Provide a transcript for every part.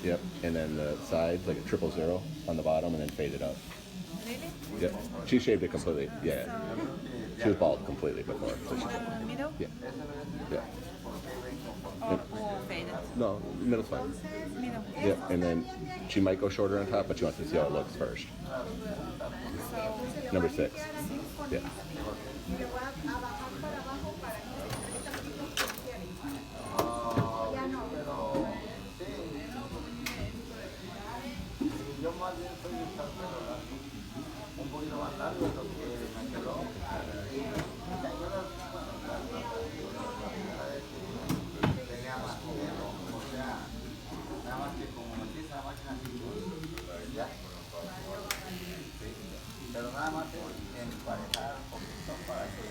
Yep. And then the sides, like a 000 on the bottom, and then fade it up. Really? Yep. She shaved it completely. Yeah. So, She was bald completely before. So she, middle? yeah. Yeah. Or faded? No, middle's fine. Middle. Yep. And then she might go shorter on top, but she wants to see how it looks first. So, Number 6. Yeah. Yo más bien soy de usar pelo largo, un poquito más largo de lo que me quedó. Ya yo tenía más pelo, o sea, nada más que como metí esa máquina así, ya, sí, pero nada más emparejar un poquito para que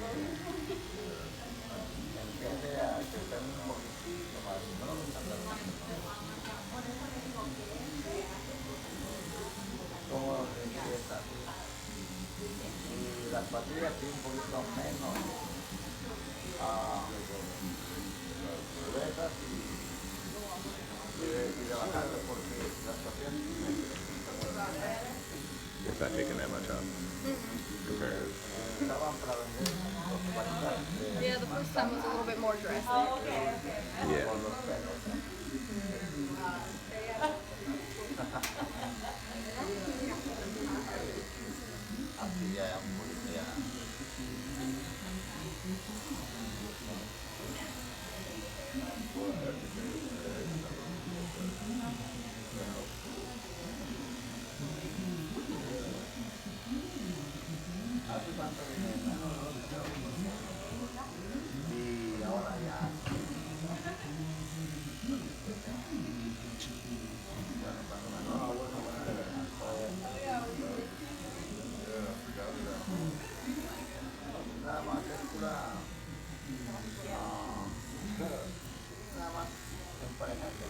empiece a crecer un poquitito más, no lo gusta tanto. Como empieza y las patillas sí un poquito menos gruesas y de bajarle porque las patillas It's not taking that much off. Compared. estaban para vender los palitas yeah, the first time was a little bit more drastic. Yeah. con los pelos. Así ya un poquito ya. ¿Hace cuánto viene? Y ahora ya. Nada más es pura. Nada más emparejarse.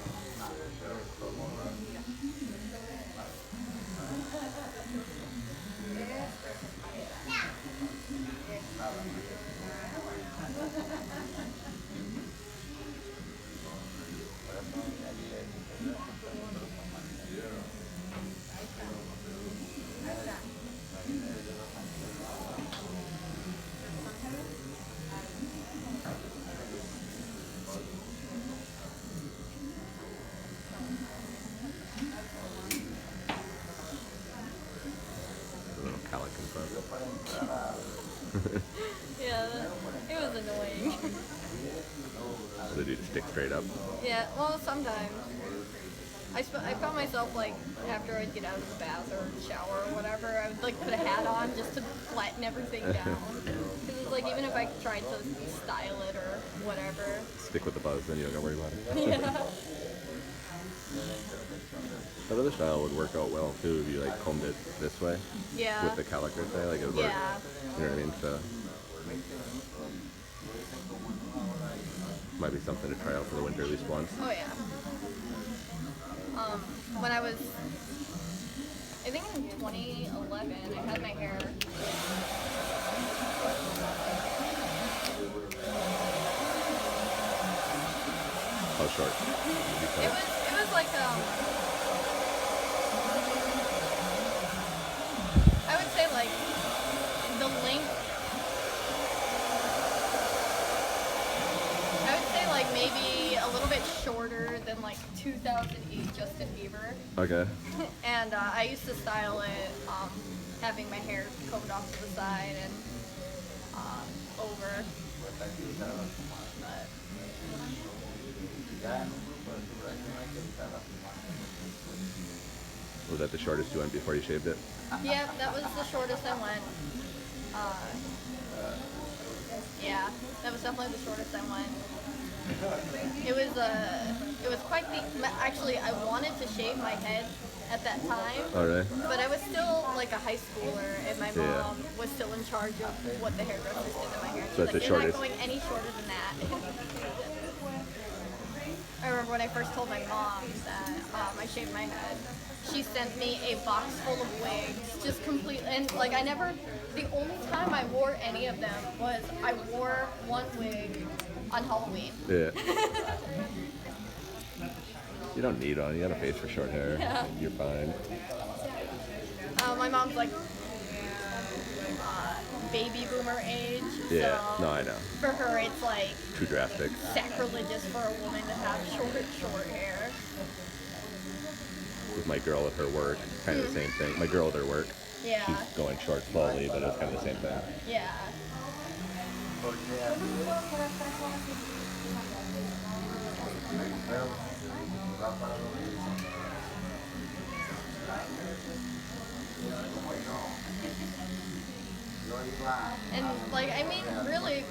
A little calic in front. Yeah, it was annoying. So do you stick straight up? Yeah, well, sometimes. I found myself, like, after I'd get out of the bath or shower or whatever, I would, like, put a hat on just to flatten everything down. Because it's like, even if I tried to style it or whatever. Stick with the buzz, then you don't gotta worry about it. Yeah. That other style would work out well too if you like combed it this way. Yeah. With the calic right there, like it would work. Yeah. You know what I mean? So might be something to try out for the winter at least once. Oh, yeah. When I was, I think in 2011, I had my hair. How short? Did you cut it? It was like, I would say like the length, I would say like maybe a little bit shorter than like 2008 Justin Bieber. Okay. And I used to style it, having my hair combed off to the side and over. But, Was that the shortest you went before you shaved it? yeah, that was the shortest I went. Yeah, that was definitely the shortest I went. It was quite the. Actually, I wanted to shave my head at that time. All right. But I was still like a high schooler, and my Yeah. mom was still in charge of what the hairdressers did to my hair. She's So like, that's the "You're not shortest. going any shorter than that." I remember when I first told my mom that I shaved my head. She sent me a box full of wigs, just complete, and like I never. The only time I wore any of them was I wore one wig on Halloween. Yeah. You don't need one. You got a face for short hair. Yeah. You're fine. My mom's like baby boomer age. Yeah. So No, I know. for her, it's like Too drastic. sacrilegious for a woman to have short hair. With my girl at her work, kind of the same thing. My girl at her work. Yeah. She's going short slowly, but it's kind of the same thing. Yeah. And like, I mean, really,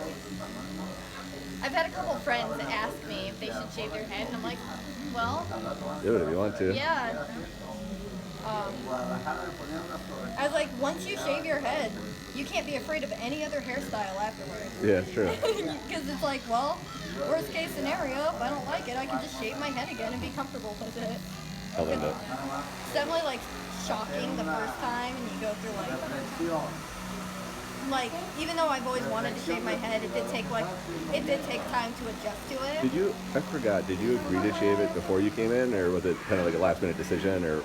I've had a couple friends ask me if they should shave their head, and I'm like, well, Do it if you want to. yeah. I was like, once you shave your head, you can't be afraid of any other hairstyle afterwards. Yeah, it's true. Because it's like, well, worst case scenario, if I don't like it, I can just shave my head again and be comfortable with it. Tell them to. It's definitely like shocking the first time, and you go through like even though I've always wanted to shave my head, it did take time to adjust to it. Did you? I forgot. Did you agree to shave it before you came in, or was it kind of like a last minute decision? Or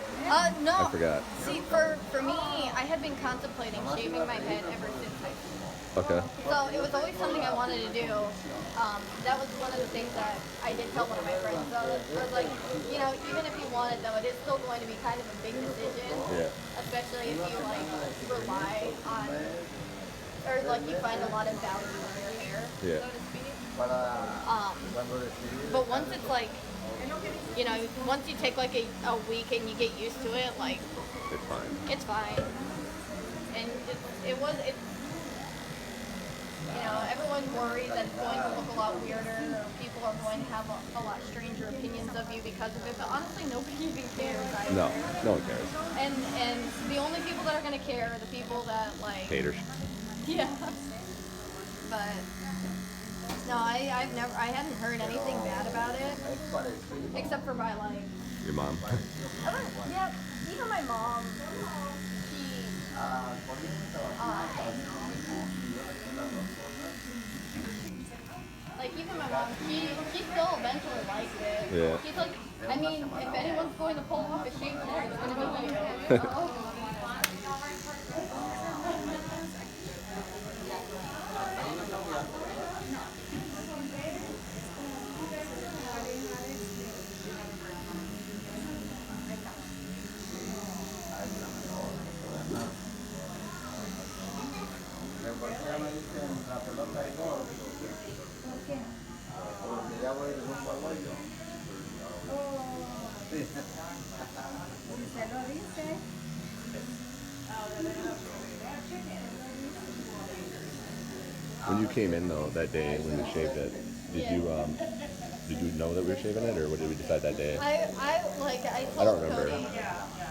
No. I forgot. See, for me, I had been contemplating shaving my head ever since high school. Okay. So it was always something I wanted to do. That was one of the things that I did tell one of my friends. So I was like, you know, even if you want it though, it is still going to be kind of a big decision. Yeah. Especially if you like rely on, or like you find a lot of value in your hair, Yeah. so to speak. But once it's like, you know, once you take like a week and you get used to it, like It's fine. it's fine. And you know, everyone worries that it's going to look a lot weirder, or people are going to have a lot stranger opinions of you because of it. But honestly, nobody even cares. No, no one cares. And the only people that are going to care are the people that like. Haters. Yeah. But no, I hadn't heard anything bad about it, except for my like. Your mom. Yeah, even my mom. She. Like even my mom, she still eventually liked it. Yeah. She's like, I mean, if anyone's going to pull off a shaved head, it's going to be you. When you came in though that day when we shaved it, did you know that we were shaving it, or what did we decide that day? I told I don't remember. Cody.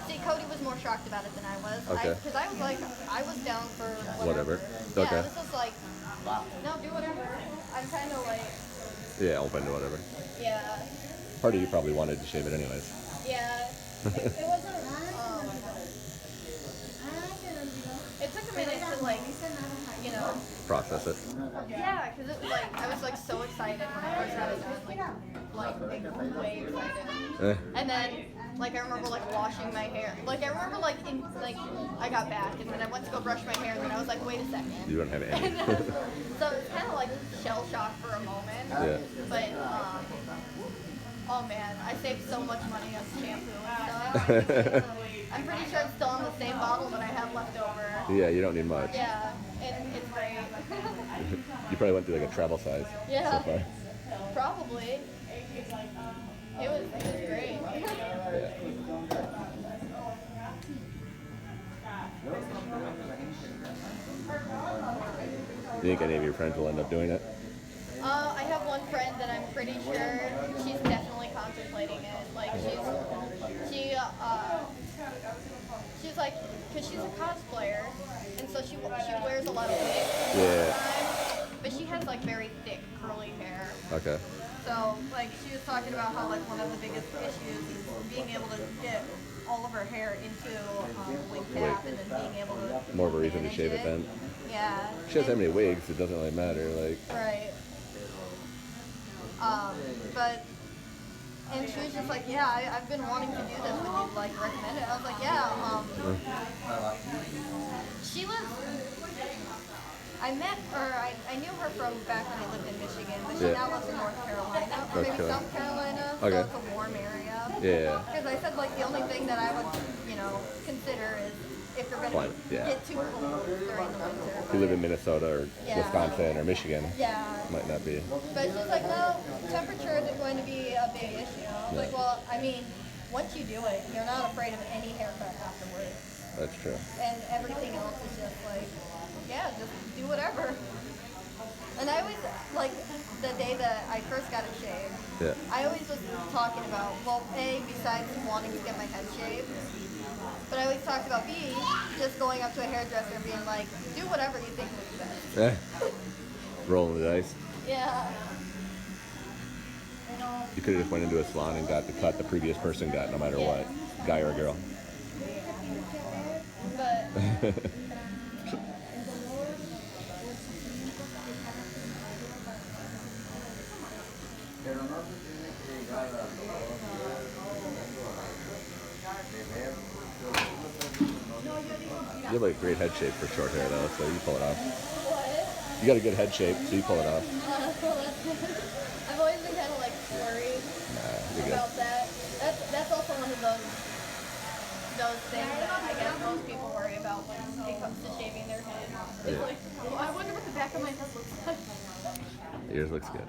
See, Cody was more shocked about it than I was. Okay. Because I was like, I was down for Whatever. Yeah, Okay. I was just like, no, do whatever. I'm kind of like, Yeah, open to whatever. yeah, Part of you probably wanted to shave it anyways. yeah. It wasn't. It took a minute to like, you know. Process it. Yeah, because it was like I was like so excited when I first had it done, like way excited. And then like I remember like washing my hair. Like I remember like I got back and then I went to go brush my hair and then I was like, wait a second. You don't have any. And then, so it's kind of like shell shock for a moment. Yeah. But oh man, I saved so much money on shampoo and stuff. I'm pretty sure it's still in the same bottle that I have left over. Yeah, you don't need much. Yeah, it's great. You probably went through like a travel size Yeah. so far. Probably. It was great. You think any of your friends will end up doing it? I have one friend that I'm pretty sure she's definitely contemplating it. Like she's like, because she's a cosplayer, and so she wears a lot of wigs. Yeah. But she has like very thick curly hair. Okay. So like she was talking about how like one of the biggest issues is being able to get all of her hair into wig cap and then being able to More of a reason to manage shave it then. Yeah. She has that many wigs, it doesn't really matter. Like. Right. But and she was just like, yeah, I've been wanting to do this. Would you like recommend it? I was like, yeah. She was. I met her. I knew her from back when I lived in Michigan, but she now lives in North Carolina, or maybe South Carolina. Okay. So it's a warm area. Yeah. Because I said like the only thing that I would, consider is if you're gonna get too cold during the winter. If you live in Minnesota or Wisconsin or Michigan, yeah, might not be. But she's like, no, temperature isn't going to be a big issue. I was like, well, I mean, once you do it, you're not afraid of any haircut afterwards. That's true. And everything else is just like, yeah, just do whatever. And I always, like, the day that I first got it shaved, I always was talking about, well, A, besides wanting to get my head shaved, but I always talked about B, just going up to a hairdresser and being like, do whatever you think looks best. Yeah. Rolling the dice. Yeah. You could have just went into a salon and got the cut the previous person got, no matter what, guy or girl. But Pero no se tiene que llegar a los de ver. You have like great head shape for short hair though, so you pull it off. what? You got a good head shape, so you pull it off. I've always been kind of like worried about that. That's also one of those things that I guess most people worry about when it comes to shaving their head. It's like, well, I wonder what the back of my head looks like. Yours looks good.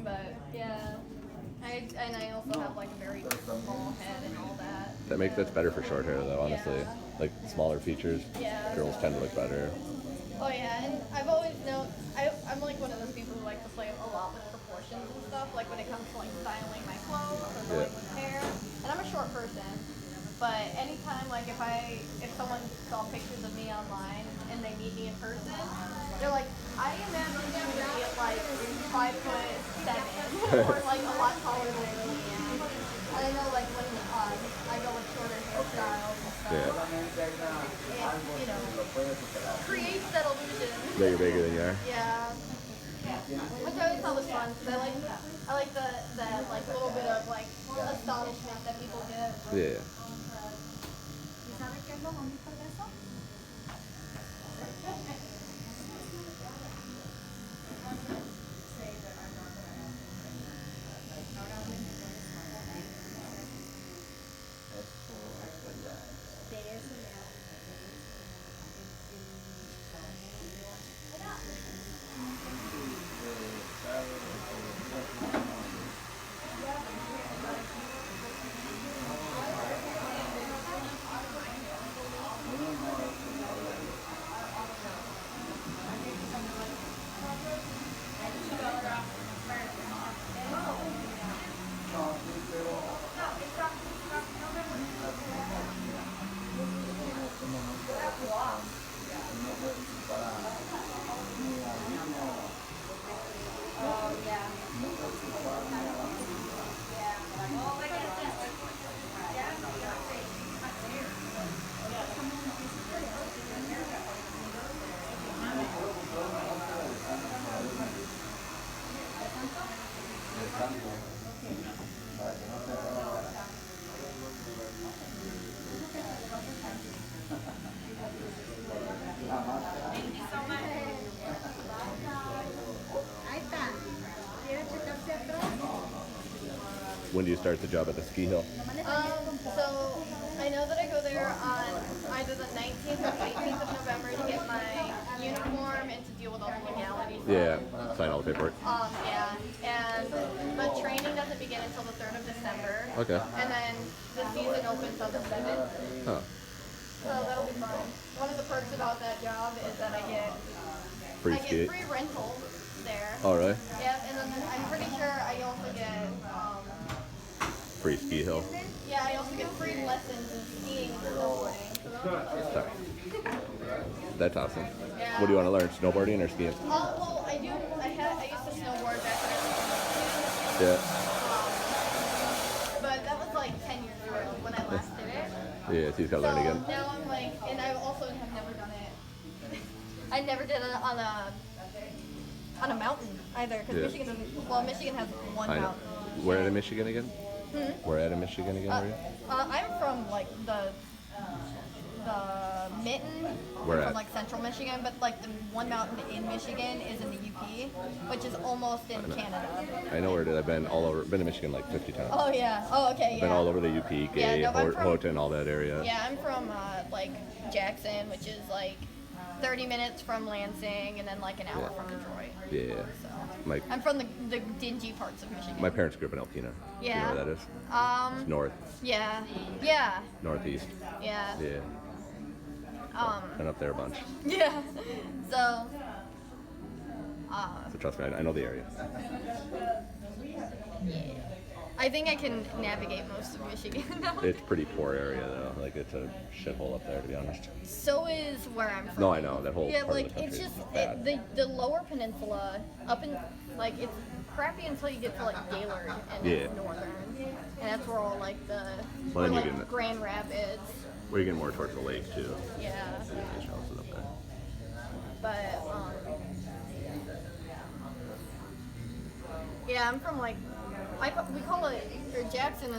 But yeah, I also have like a very small head and all that. That's better for short hair though, honestly. Yeah. Like smaller features, Yeah. girls tend to look better. Oh yeah, and I've always known, I'm like one of those people who like to play a lot with proportions and stuff, like when it comes to like styling my clothes or going with hair. And I'm a short person, but anytime like if someone saw pictures of me online and they meet me in person, they're like, I imagine you to be like 5'7" or like a lot taller than I really am. And I know like when I go with shorter hairstyles and stuff, it creates that illusion. That you're bigger than you are. Yeah. Which I always thought was fun because I like that like little bit of like astonishment that people get. Yeah. When do you start the job at the ski hill? So I know that I go there on either the 19th or the 18th of November to get my uniform and to deal with all the legalities. Yeah, sign all the paperwork. Yeah, and the training doesn't begin until the 3rd of December. Okay. And then the season opens on the 7th. Huh. So that'll be fun. One of the perks about that job is that I get free rentals there. Oh, really? Yeah, and then I'm pretty sure I also get Free ski hill. yeah, I also get free lessons in skiing and snowboarding. Sorry. That's awesome. Yeah. What do you want to learn, snowboarding or skiing? Well, I do. I used to snowboard back when I was Yeah. but that was like 10 years ago when I last did it. Yeah, so you gotta learn again. Now I'm like, and I also have never done it. I never did it on a mountain either, because Yeah. Michigan has one I know. mountain. Where at in Michigan again? Where at in Michigan again? Were you? I'm from like the Mitten. Where I'm at? from like central Michigan, but like the one mountain in Michigan is in the UP, which is almost in Canada. I know where it is. I've been all over. Been to Michigan like 50 times. Oh yeah. Oh okay. Been Yeah. all over the UP, Gay, no, I'm from- Houghton, all that area. Yeah, I'm from like Jackson, which is like 30 minutes from Lansing, and then like an hour from Detroit. Yeah. So My I'm from the dingy parts of Michigan. my parents grew up in Alpena. Do you Yeah. know where that is? It's north, Yeah. Yeah. northeast. Yeah. Yeah. Been up there a bunch. Yeah. So. So trust me, I know the area. Yeah. I think I can navigate most of Michigan now. It's a pretty poor area though. Like it's a shithole up there, to be honest. So is where I'm from. No, I know that whole Yeah, part like of the country it's is just bad. the lower peninsula up in like it's crappy until you get to like Gaylord and Yeah. it's northern, and that's where all like the Well, then you like can- Grand Rapids. We're getting more towards the lake too. Yeah, Vacation houses up there. but yeah, I'm from like we call it or Jackson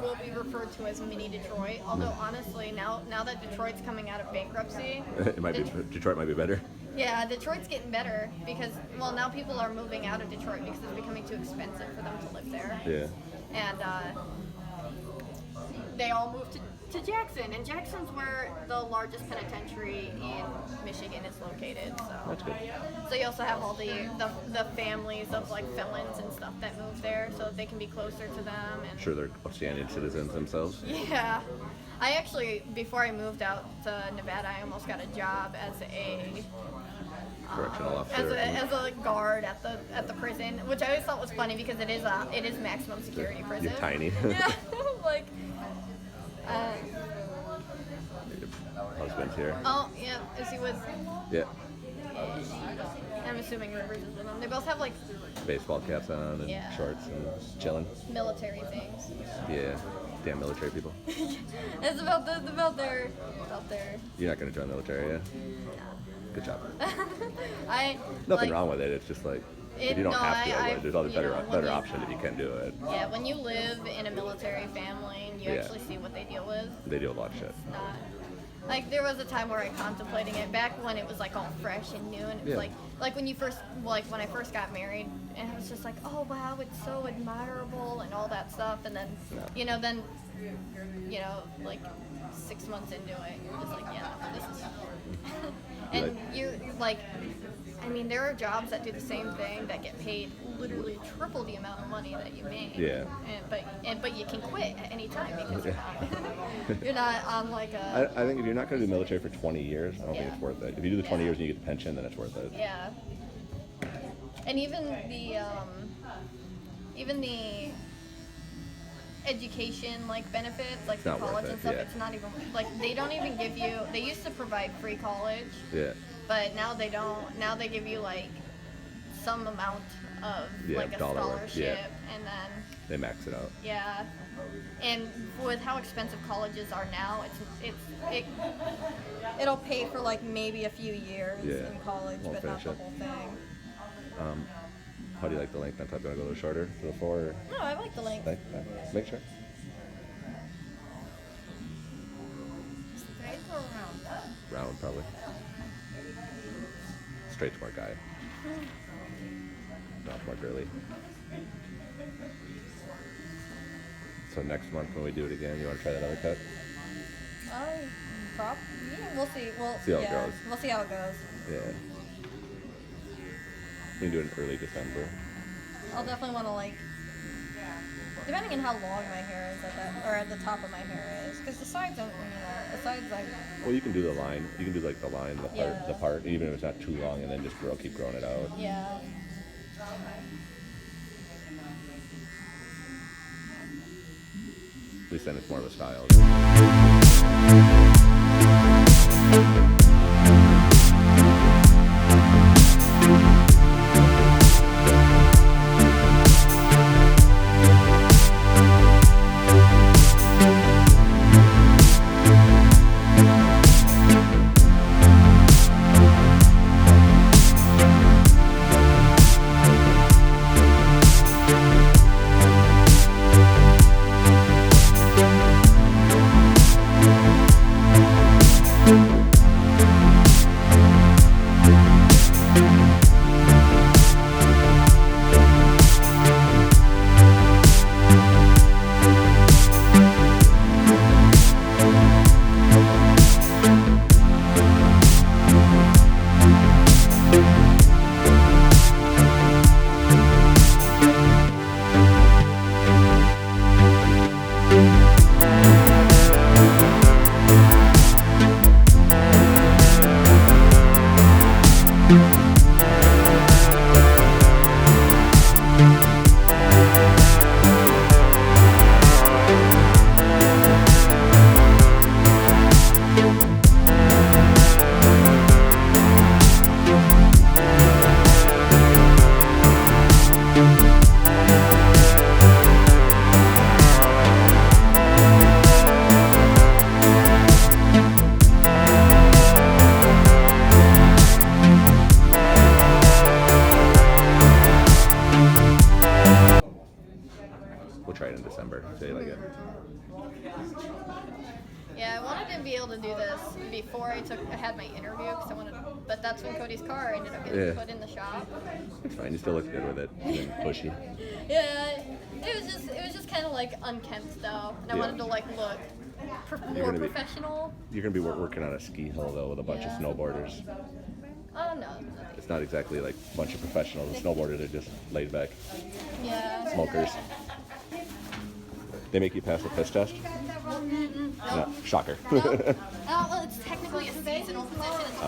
will be referred to as mini Detroit. Although honestly, now that Detroit's coming out of bankruptcy, It might be Detroit might be better. yeah, Detroit's getting better because well now people are moving out of Detroit because it's becoming too expensive for them to live there, Yeah. and they all moved to Jackson, and Jackson's where the largest penitentiary in Michigan is located. So. That's good. So you also have all the families of like felons and stuff that move there, so that they can be closer to them. And Sure, they're upstanding citizens themselves. yeah, I actually before I moved out to Nevada, I almost got a job as a Correctional officer. as a guard at the prison, which I always thought was funny because it is maximum security prison. You're tiny. Yeah, like. Your husband's here. Oh yeah, is he with? Yeah. I'm assuming Rivers is with them. They both have like Baseball caps on and Yeah. shorts and chilling. military things. Yeah. Damn military people. It's about their. You're not gonna join the military, yeah? Good job. I Nothing like, wrong with it. It's just like if you don't have to, I would. There's other you know, when better you- options if you can do it. Yeah, when you live in a military family and you Yeah. actually see what they deal with, They do a lot of shit. not like there was a time where I contemplating it back when it was like all fresh and new and it was Yeah. like when I first got married and I was just like, oh wow, it's so admirable and all that stuff, and then like 6 months into it you're just like, yeah, this is and you're like, I mean, there are jobs that do the same thing that get paid literally triple the amount of money that you make. Yeah. But you can quit at any time because you're not on like a I think if you're not going to do military for 20 years, I don't think Yeah. it's worth it. If you do the 20 Yeah. years and you get the pension, then it's worth it. yeah. And even the education like benefits like It's for not worth college it, and stuff, yeah. it's not even like they don't even give you. They used to provide free college. Yeah. But now they don't. Now they give you like some amount of Yeah, like a dollar, scholarship, yeah. and then They max it out. yeah. And with how expensive colleges are now, it'll pay for like maybe a few years Yeah, in college, won't but not finish the it. whole thing. How do you like the length on top? You want to go a little shorter to the floor? Or No, I like the length. Make sure. Straight or round? Round, probably. Straight's more guy. Not more girly. So next month when we do it again, you want to try that other cut? Yeah, we'll see. See how it goes. We'll see how it goes. Yeah. We can do it in early December. I'll definitely want to like, depending on how long my hair is at the top of my hair is, because the sides don't, the sides like. Well, you can do the line. You can do like the line, Yeah. the part, even if it's not too long, and then just keep growing it out. Yeah. At least then it's more of a style. Yeah, I wanted to be able to do this before I had my interview because I wanted, but that's when Cody's car ended up getting put in the shop. It's fine. You still look good with it. And then pushy. Yeah, it was just kind of like unkempt though, and I wanted to like look more professional. You're gonna be working on a ski hill though with a bunch of snowboarders. Oh no. It's not exactly like a bunch of professionals. The snowboarders are just laid back Yeah. smokers. They make you pass the piss test? No, shocker. No. Oh, well, it's technically a seasonal position. It's